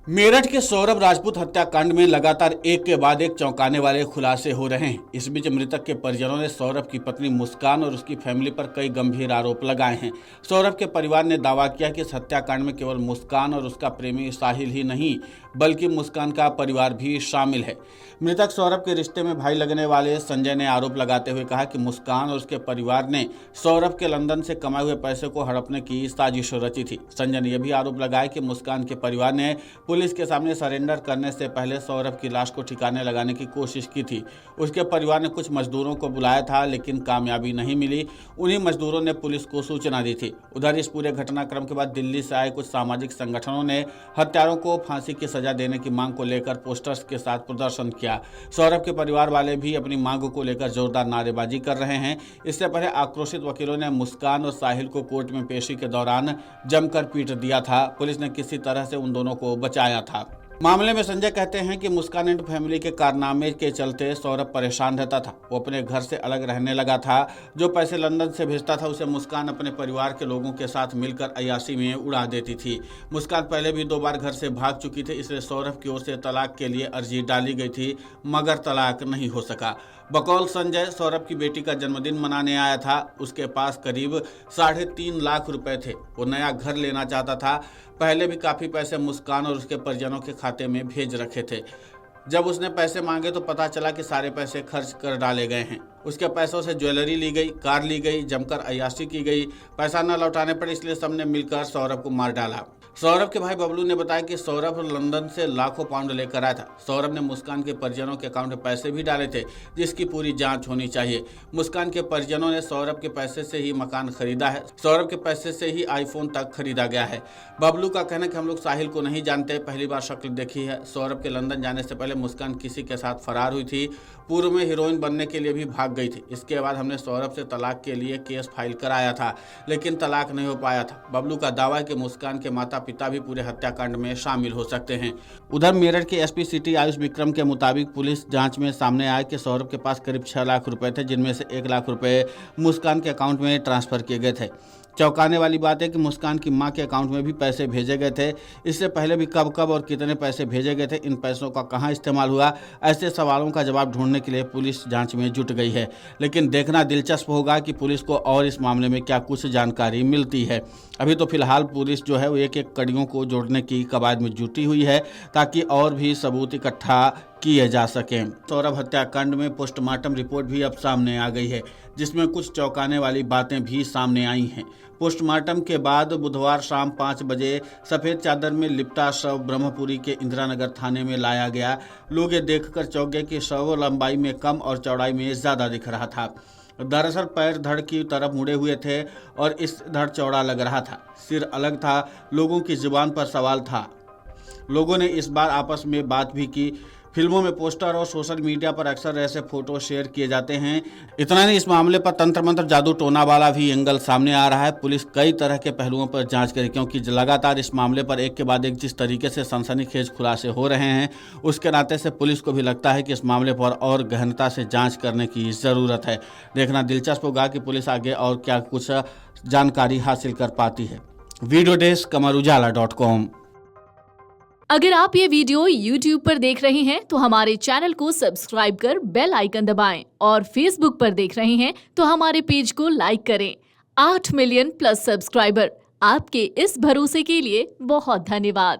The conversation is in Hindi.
मेरठ के सौरभ राजपूत हत्याकांड में लगातार एक के बाद एक चौंकाने वाले खुलासे हो रहे हैं। इस बीच मृतक के परिजनों ने सौरभ की पत्नी मुस्कान और उसकी फैमिली पर कई गंभीर आरोप लगाए हैं। सौरभ के परिवार ने दावा किया कि इस हत्याकांड में केवल मुस्कान और उसका प्रेमी साहिल ही नहीं बल्कि मुस्कान का परिवार भी शामिल है। मृतक सौरभ के रिश्ते में भाई लगने वाले संजय ने आरोप लगाते हुए कहा कि मुस्कान और उसके परिवार ने सौरभ के लंदन से कमाए हुए पैसे को हड़पने की साजिश रची थी। संजय ने यह भी आरोप लगाया कि मुस्कान के परिवार ने पुलिस के सामने सरेंडर करने से पहले सौरभ की लाश को ठिकाने लगाने की कोशिश की थी। उसके परिवार ने कुछ मजदूरों को बुलाया था लेकिन कामयाबी नहीं मिली। उन्हीं मजदूरों ने पुलिस को सूचना दी थी। उधर इस पूरे घटनाक्रम के बाद दिल्ली से आए कुछ सामाजिक संगठनों ने हत्यारों को फांसी की सजा देने की मांग को लेकर पोस्टर्स के साथ प्रदर्शन किया। सौरभ के परिवार वाले भी अपनी मांग को लेकर जोरदार नारेबाजी कर रहे हैं। इससे पहले आक्रोशित वकीलों ने मुस्कान और साहिल को कोर्ट में पेशी के दौरान जमकर पीट दिया था। पुलिस ने किसी तरह से उन दोनों को बचाया था। मामले में संजय कहते हैं कि मुस्कान एंड फैमिली के कारनामे के चलते सौरभ परेशान रहता था। वो अपने घर से अलग रहने लगा था। जो पैसे लंदन से भेजता था उसे मुस्कान अपने परिवार के लोगों के साथ मिलकर अय्याशी में उड़ा देती थी। मुस्कान पहले भी 2 बार घर से भाग चुकी थी, इसलिए सौरभ की ओर से तलाक के लिए अर्जी डाली गई थी मगर तलाक नहीं हो सका। बकौल संजय, सौरभ की बेटी का जन्मदिन मनाने आया था। उसके पास करीब 3.5 लाख रुपए थे। वो नया घर लेना चाहता था। पहले भी काफ़ी पैसे मुस्कान और उसके परिजनों के खाते में भेज रखे थे। जब उसने पैसे मांगे तो पता चला कि सारे पैसे खर्च कर डाले गए हैं। उसके पैसों से ज्वेलरी ली गई, कार ली गई, जमकर अय्याशी की गई। पैसा न लौटाने पर इसलिए सबने मिलकर सौरभ को मार डाला। सौरभ के भाई बबलू ने बताया कि सौरभ लंदन से लाखों पाउंड लेकर आया था। सौरभ ने मुस्कान के परिजनों के अकाउंट में पैसे भी डाले थे जिसकी पूरी जांच होनी चाहिए। मुस्कान के परिजनों ने सौरभ के पैसे से ही मकान खरीदा है। सौरभ के पैसे से ही आईफोन तक खरीदा गया है। बबलू का कहना है कि हम लोग साहिल को नहीं जानते, पहली बार शक्ल देखी है। सौरभ के लंदन जाने से पहले मुस्कान किसी के साथ फरार हुई थी। पूर्व में हीरोइन बनने के लिए भी भाग गई थी। इसके बाद हमने सौरभ से तलाक के लिए केस फाइल कराया था लेकिन तलाक नहीं हो पाया था। बबलू का दावा है कि मुस्कान के माता पिता भी पूरे हत्याकांड में शामिल हो सकते हैं। उधर मेरठ के एसपी सिटी आयुष विक्रम के मुताबिक पुलिस जांच में सामने आया कि सौरभ के पास करीब 6 लाख रुपए थे, जिनमें से 1 लाख रुपए मुस्कान के अकाउंट में ट्रांसफर किए गए थे। चौंकाने वाली बात है कि मुस्कान की मां के अकाउंट में भी पैसे भेजे गए थे। इससे पहले भी कब कब और कितने पैसे भेजे गए थे, इन पैसों का कहां इस्तेमाल हुआ, ऐसे सवालों का जवाब ढूंढने के लिए पुलिस जांच में जुट गई है। लेकिन देखना दिलचस्प होगा कि पुलिस को और इस मामले में क्या कुछ जानकारी मिलती है। अभी तो फिलहाल पुलिस जो है वो एक एक कड़ियों को जोड़ने की कवायद में जुटी हुई है ताकि और भी सबूत इकट्ठा किए जा सकें। सौरभ हत्याकांड में पोस्टमार्टम रिपोर्ट भी अब सामने आ गई है जिसमें कुछ चौंकाने वाली बातें भी सामने आई हैं। पोस्टमार्टम के बाद बुधवार शाम 5 बजे सफ़ेद चादर में लिपटा शव ब्रह्मपुरी के इंदिरानगर थाने में लाया गया। लोग ये देखकर चौंक गए कि शव लंबाई में कम और चौड़ाई में ज़्यादा दिख रहा था। दरअसल पैर धड़ की तरफ मुड़े हुए थे और इस धड़ चौड़ा लग रहा था। सिर अलग था। लोगों की जुबान पर सवाल था। लोगों ने इस बार आपस में बात भी की। फिल्मों में पोस्टर और सोशल मीडिया पर अक्सर ऐसे फोटो शेयर किए जाते हैं। इतना नहीं, इस मामले पर तंत्र मंत्र जादू टोना वाला भी एंगल सामने आ रहा है। पुलिस कई तरह के पहलुओं पर जांच करे क्योंकि लगातार इस मामले पर एक के बाद एक जिस तरीके से सनसनीखेज खुलासे हो रहे हैं उसके नाते से पुलिस को भी लगता है कि इस मामले पर और गहनता से जाँच करने की ज़रूरत है। देखना दिलचस्प होगा कि पुलिस आगे और क्या कुछ जानकारी हासिल कर पाती है। Video desk amarujala.com। अगर आप ये वीडियो YouTube पर देख रहे हैं तो हमारे चैनल को सब्सक्राइब कर बेल आइकन दबाएं और Facebook पर देख रहे हैं तो हमारे पेज को लाइक करें। 8 मिलियन प्लस सब्सक्राइबर, आपके इस भरोसे के लिए बहुत धन्यवाद।